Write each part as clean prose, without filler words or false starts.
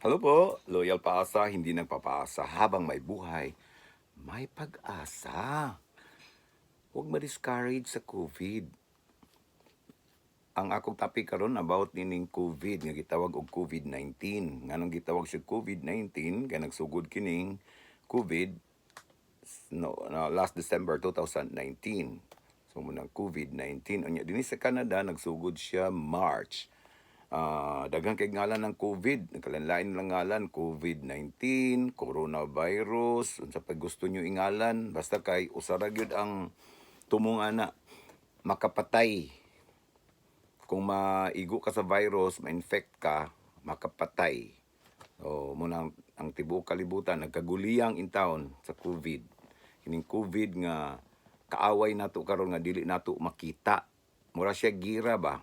Hello po, loyal paasa, hindi nagpapaasa habang may buhay, may pag-asa. Huwag ma-discourage sa COVID. Ang akong topic karon about nining COVID nga gitawag og COVID-19. Nganong gitawag siya COVID-19 kay nagsugod kining COVID last December 2019. So munang COVID-19 unya dinhi sa Canada nagsugod siya March. Daghang kay ngalan ng COVID, nagkalanlain lang ngalan, COVID-19, coronavirus, unsa pa gusto nyo ingalan, basta kay usara gyud ang tumong ana makapatay. Kung maigo ka sa virus, ma-infect ka, makapatay. O muna ang tibuok kalibutan nagkaguliyang in town sa COVID. Kining COVID nga kaaway nato karon nga dili nato makita. Mura siya gira ba?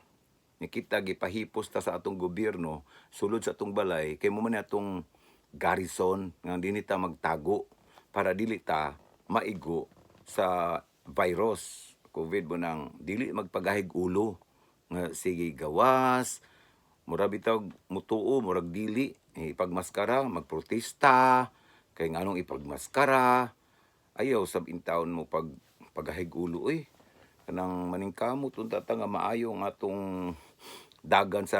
Nikita gipahipos ta sa atong gobyerno sulod sa atong balay kay mo man atong garrison nga dinhi ta magtago para dili ta maigo sa virus. COVID mo nang dili magpagahig ulo nga sige gawas, mura bitaw mutuo, murag dili, ipagmaskara, magprotesta, kay nganong ipagmaskara, ayaw sab in taon mo pagahig ulo kanang maningkamot unta ta nga maayo ang atong dagan sa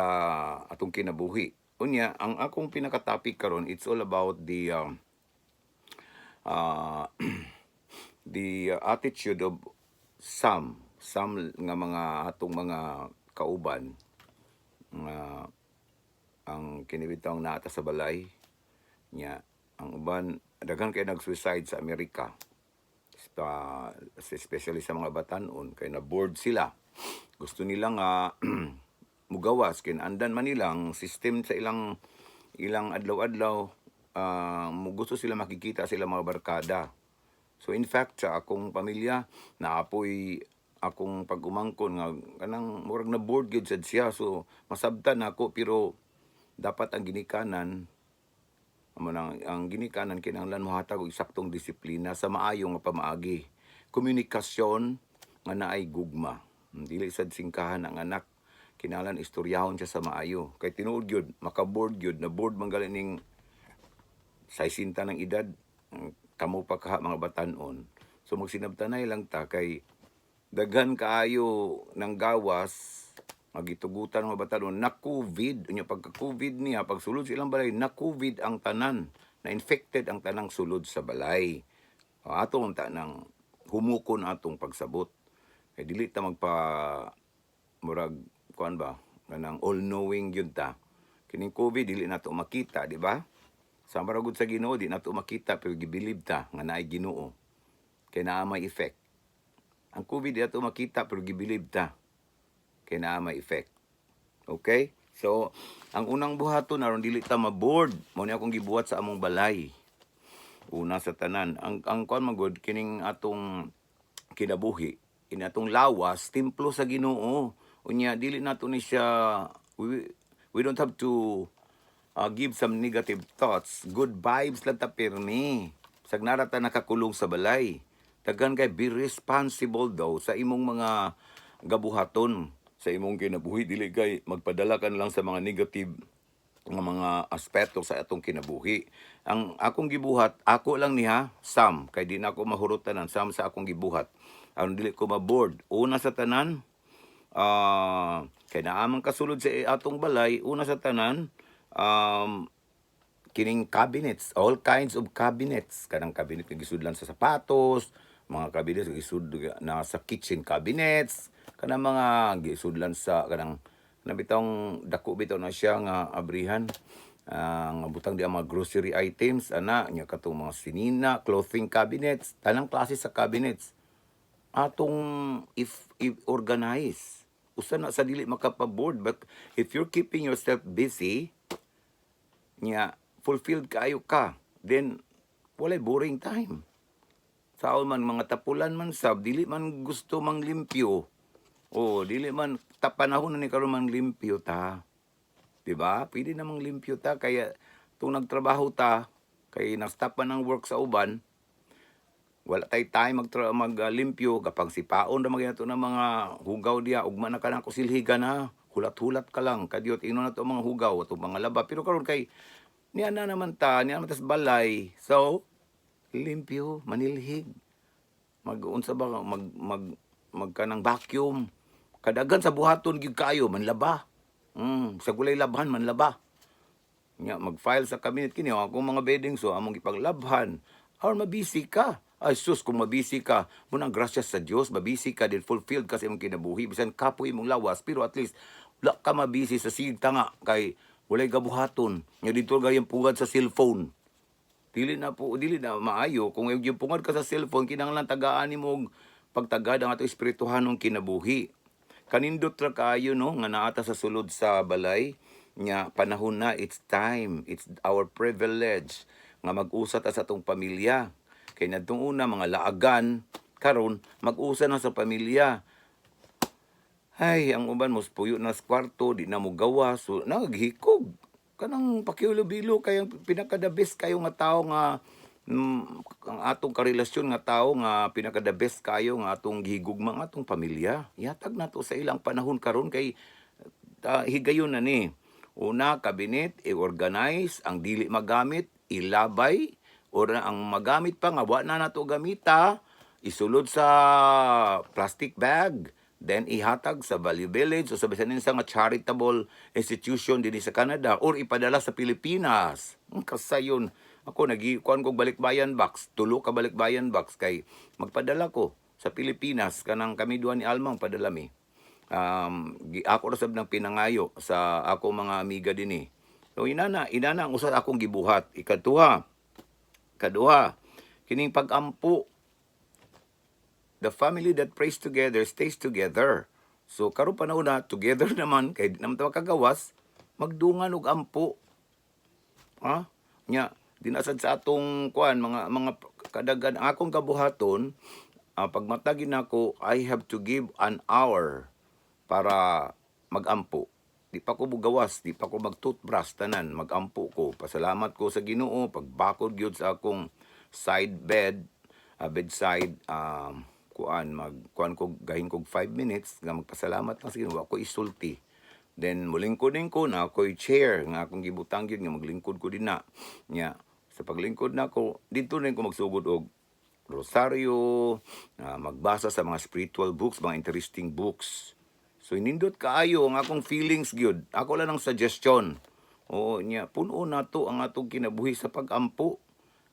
atong kinabuhi. Unya, ang akong pinaka-topic karon it's all about uh, the attitude of some nga mga atong mga kauban nga ang kinibitang naata sa balay nya ang uban daghan kay nag-suicide sa Amerika, especially sa mga batanon kay na bored sila, gusto nila nga mugawas kin andan man nilang system sa ilang adlaw-adlaw, gusto sila makikita sila mga barkada. So in fact sa akong pamilya naapoy akong pag-umangkon nga kanang murag na board gyud sad siya, so masabtan ako pero dapat ang ginikanan ang ginikanan kinahanglan mohatag og saktong disiplina sa maayo nga pamaagi. Komunikasyon nga naay gugma. Dili sad singkahan ang anak. Kinahanglan istoryahon siya sa maayo. Kay tinuod gyud maka-board gyud na board man ning sa isinta ng edad, kamo pa kaha mga batanon. So magsinabtanay lang ta kay daghan kaayo ng gawas magitugutan mga batanon na COVID. Unya pagka-COVID niya, pagsulod silang balay, na COVID ang tanan, na infected ang tanang sulod sa balay. Atong tanang humukon atong pagsabot. Kay dili ta magpa murag kuan ba, kanang all-knowing yun ta. Kining COVID dili nato makita, di ba? Sa maragod sa Ginoo di nato makita pero gibilib ta nga naay Ginoo. Kay naa may effect. Ang COVID di nato makita pero gibilib ta kay naa may effect. Okay? So, ang unang buhaton aron dili ta ma-board, mao ni akong gibuhat sa among balay. Una sa tanan, ang kuan magod kining atong kinabuhi, ini atong lawas templo sa Ginoo. Unya dili nato ni siya we don't have to give some negative thoughts. Good vibes lang ta pirmi. Sagnara ta nakakulong sa balay. Daghan kay be responsible daw sa imong mga gabuhaton sa imong kinabuhi, dili kay magpadala ka lang sa mga negative nga mga aspeto sa atong kinabuhi. Ang akong gibuhat, ako lang niha, Sam, kay di na ako mahurutan ng Sam sa akong gibuhat. Aron dili ko ma-board. Una sa tanan, kay naamang kasulod sa atong balay, una sa tanan, kining cabinets, all kinds of cabinets. Kanang cabinet nga gisudlan sa sapatos, mga cabinets nga gisud na sa kitchen cabinets, kanang mga gisudlan sa kanang nabitong dako bitaw na siya nga abrihan, nga butang di ang mga grocery items ana nya katong mga sinina, clothing cabinets, tanang klase sa cabinets atong if organize usa na sa dili makapaboard. But if you're keeping yourself busy nya fulfilled kaayo ka, then walay boring time. Saon man mga tapulan man sab dili man gusto mang limpyo. Dili man panahon na ni karon man limpyo ta. 'Di ba? Pwede namang limpyo ta kaya tung nagtrabaho ta kay na-stop pa ng work sa uban, wala tay time maglimpyo kapag sipaon ra maginato ng mga hugaw diya ugma na kanang kusilhigan na hulat-hulat ka lang kadiot ino na to mga hugaw ato mga laba. Pero karon kay niya na naman tas balay. So, limpyo, manilhig. Mag-unsa ba, magkanang vacuum. Kadagan sa buhaton, gyud kayo, manlaba. Sa gulay labhan, manlaba. Nya mag-file sa cabinet kini akong mga bedding so among ipaglabhan or mabisi ka. Ay sus, kung mabisi ka, munang grasyas sa Dios, mabisi ka din fulfilled kasi imong kinabuhi bisan kapoy imong lawas pero at least wala ka mabisi sa sigta nga kay walay gabuhaton. Nya dito gayang pugad sa cellphone. Dili na maayo kung yung pungad ka sa cellphone kinahanglan tagaan nimo og pagtagad ang ato espirituhanong kinabuhi. Kanindot ra kaayo no nga naata sa sulod sa balay nya panahon na, it's time, it's our privilege nga mag-usa ta sa atong pamilya. Kay nadtong una mga laagan karon mag-usa na sa pamilya. Ay, ang uban mos puyo na sa kwarto, di na mo gawa, so naghikog. Kanang pakiulo-bilo kay ang pinaka-the best kayo nga tao nga ang atong karelasyon nga tao nga pinaka-the best kayo nga atong gihigugma nga atong pamilya. Yatag nato sa ilang panahon karon kay higayon na ni. Una, kabinet, i-organize, ang dili magamit, ilabay, or ang magamit pa nga, wa na nato gamita, isulod sa plastic bag, then ihatag sa Value Village o sa bisan sa nga charitable institution din sa Canada or ipadala sa Pilipinas. Kasayon. Ako nagikuan kog balikbayan box, tulo ka balikbayan box kay magpadala ko sa Pilipinas kanang kami duha ni Almang padala mi. Ako ra sab ng pinangayo sa ako mga amiga dinhi. So inana ang usa akong gibuhat. Kaduha, kining pag-ampo. The family that prays together stays together. So karon panahon na together naman kay di naman ta makagawas, magdungan og ampo. Ha? Nya dinasad sa atong kuan mga kadagan ang akong kabuhaton, pagmatagin nako I have to give an hour para mag-ampo. Di pa ko bugawas, di pa ko mag-toothbrush, tanan, mag-ampo ko. Pasalamat ko sa Ginoo, pagbakod gyud sa akong side bed, bedside, kuan ko, gahin kog 5 minutes, nga magpasalamat lang sa Ginoo, ako isulti. Then, mulingkod din ko na ako'y chair, nga akong gibutang gyud nga maglingkod ko din na. Nya, sa paglingkod na ko, dito rin ko magsugod og rosaryo, magbasa sa mga spiritual books, mga interesting books. So inindot kaayo ang akong feelings gyud. Ako lang ng suggestion. Oo nya puno na to ang atong kinabuhi sa pag-ampo.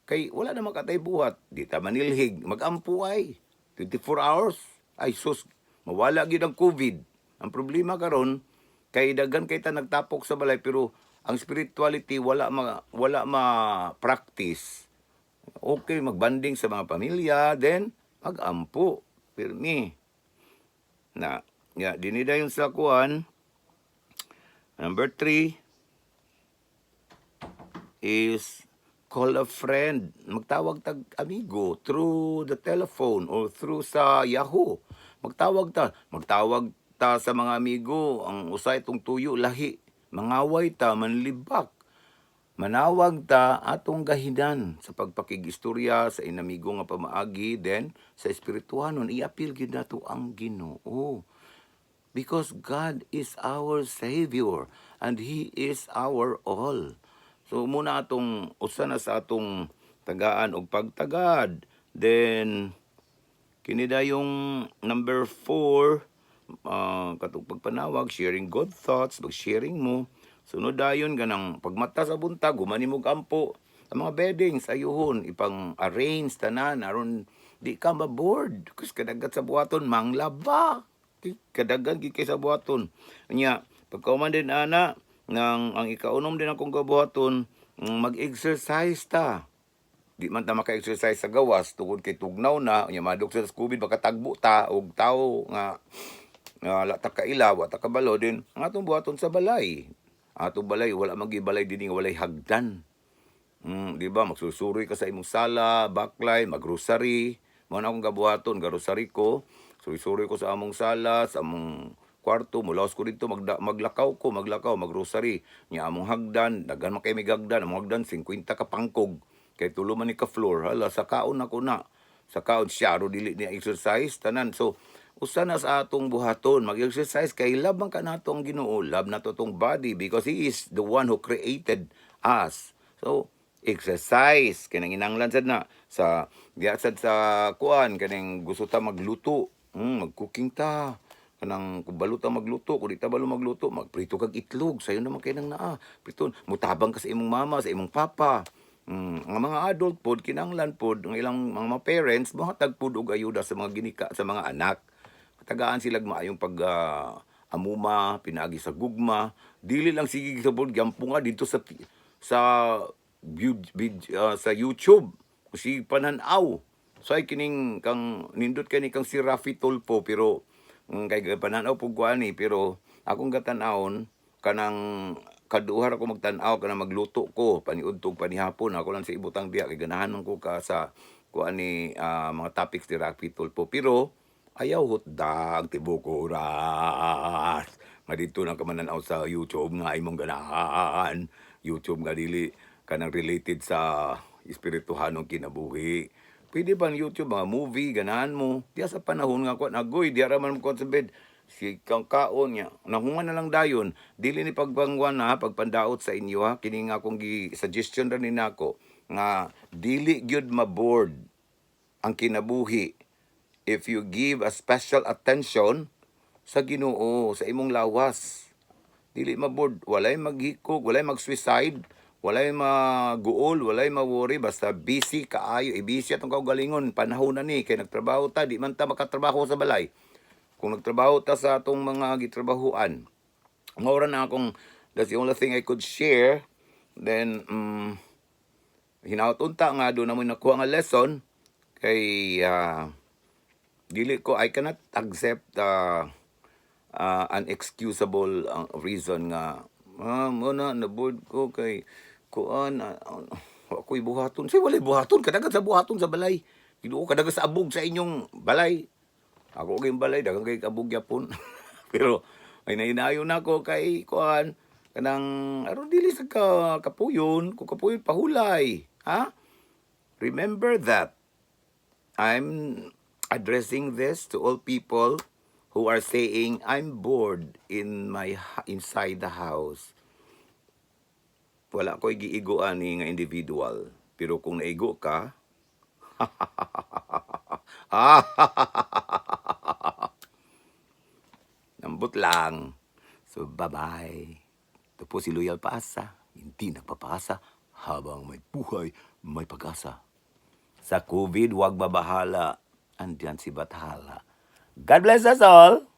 Kay wala na makatay buhat. Di ta manilhig, mag-ampo ay 24 hours. Ay sus, mawala gyud ang COVID. Ang problema karon kay daghan kay ta nagtapok sa balay pero ang spirituality wala practice. Okay, magbanding sa mga pamilya, then mag-ampo. Pirmi. Na dinida yung sa kuan. Number 3 is call a friend. Magtawag tag amigo through the telephone or through sa Yahoo. Magtawag ta sa mga amigo. Ang usay itong tuyo lahi. Mangaway ta, manlibak. Manawag ta atong gahinan sa pagpakigistorya sa inamigo nga pamaagi, then sa espirituhanon iapil gyud nato ang Ginoo. Because God is our Savior and He is our all. So muna atong usa na sa atong tagaan og pagtagad. Then kinida yung number 4, katong pagpanawag, sharing good thoughts, mag-sharing mo. Sunod dayon ganang pagmata sa buntag, humani mo ampo. Ang mga beddings ayuhon ipang arrange tanan aron di ka ma-board. Kus kadagat sa buhaton manglaba. Kadagan gid kay sa buhaton. Nya pagkauman din ana nang ang ikaunom din akong gabuhaton, mag-exercise ta. Di man ta maka-exercise sa gawas tungod kay tugnaw na nya madok sa COVID baka tagbo ta og tawo nga la ta kailaw ta kabalo din ang atong buhaton sa balay. Atong balay wala magibalay dinhi walay hagdan. Di ba magsusuroy ka sa imong sala, backline, mag-grocery. Mao na akong gabuhaton, garosary ko. Suroy ko sa among sala, sa among kwarto, mulaos ko dito, maglakaw, mag-grocery. Nya among hagdan, daghan man kay may hagdan, among hagdan 50 ka pangkog. Kay tulo man ni ka floor, hala sa kaon ako na. Sa kaon siya ro dili niya exercise tanan. So usa na sa atong buhaton, mag-exercise kay love man ka nato ang Ginoo, love nato tong body because He is the one who created us. So, exercise kanang inanglan sad na sa diya sad sa kuan kaning gusto ta magluto, mag-cooking ta. Kanang kung balo ta magluto, kung di ta balo magluto, magprito kag itlog, sayo naman kay nang naa. Priton, mutabang ka sa imong mama, sa imong papa. Ang mga adult pod kinahanglan pod ang ilang mga parents mohatag pod og ayuda sa mga ginika sa mga anak. Tagaan sila maayong pag amuma, pinagi sa gugma. Dili lang sige sa pod gyampo nga dito sa sa YouTube. Si pananaw. So ay kining kang nindot kani kang si Rafi Tulfo pero kay pananaw pug kuani pero akong gatanawon kanang kaduhar ako magtan-aw kanang magluto ko paniudtog panihapon ako lang sa ibutang diha kay ganahan man ko ka sa kuani mga topics ni Rafi Tulfo pero ayaw hotdag tibuok oras nga dito na ka mananaw sa YouTube nga imong ganahan YouTube nga dili kanang related sa espirituhanong kinabuhi. Pwede ba ang YouTube, mga movie, ganahan mo. Diya sa panahon nga ko, nagoy, diya raman mo sa bed. Si kang kaon niya. Nahungan na lang dayon. Dili ni pagbangwan na, pagpandaot sa inyo ha. Kini nga akong suggestion rin nako nga dili gyud ma-board ang kinabuhi if you give a special attention sa Ginoo, sa imong lawas. Dili ma-board, walay maghikog, walay mag-suicide, walay maguol, walay ma-worry, basta busy kaayo, busy atong kaugalingon, panahon na ni, kay nagtrabaho ta, di man ta makatrabaho sa balay. Kung nagtrabaho ta sa atong mga gitrabahuan, maura na akong, that's the only thing I could share, then, hinaut-unta nga, doon naman nakuha nga lesson, kay, dili ko, I cannot accept unexcusable reason nga muna naboard ko kay kuan ako'y buhaton. Say walay buhaton, kadagan sa buhaton sa balay. Giduo kadagan sa abog sa inyong balay. Ako kay balay dagang kay abog yapon. Pero ay nainayo na ko kay kuan kanang aron dili sa kapuyon, ko kapuyon pahulay. Ha? Remember that I'm addressing this to all people who are saying, I'm bored inside the house. Wala ko'y giiguan ni nga individual. Pero kung naigo ka, nambot lang. So, bye-bye. Ito po si Loyal Paasa. Hindi nagpapasa habang may buhay, may pag-asa. Sa COVID, huwag babahala. Andiyan si Bathala. God bless us all.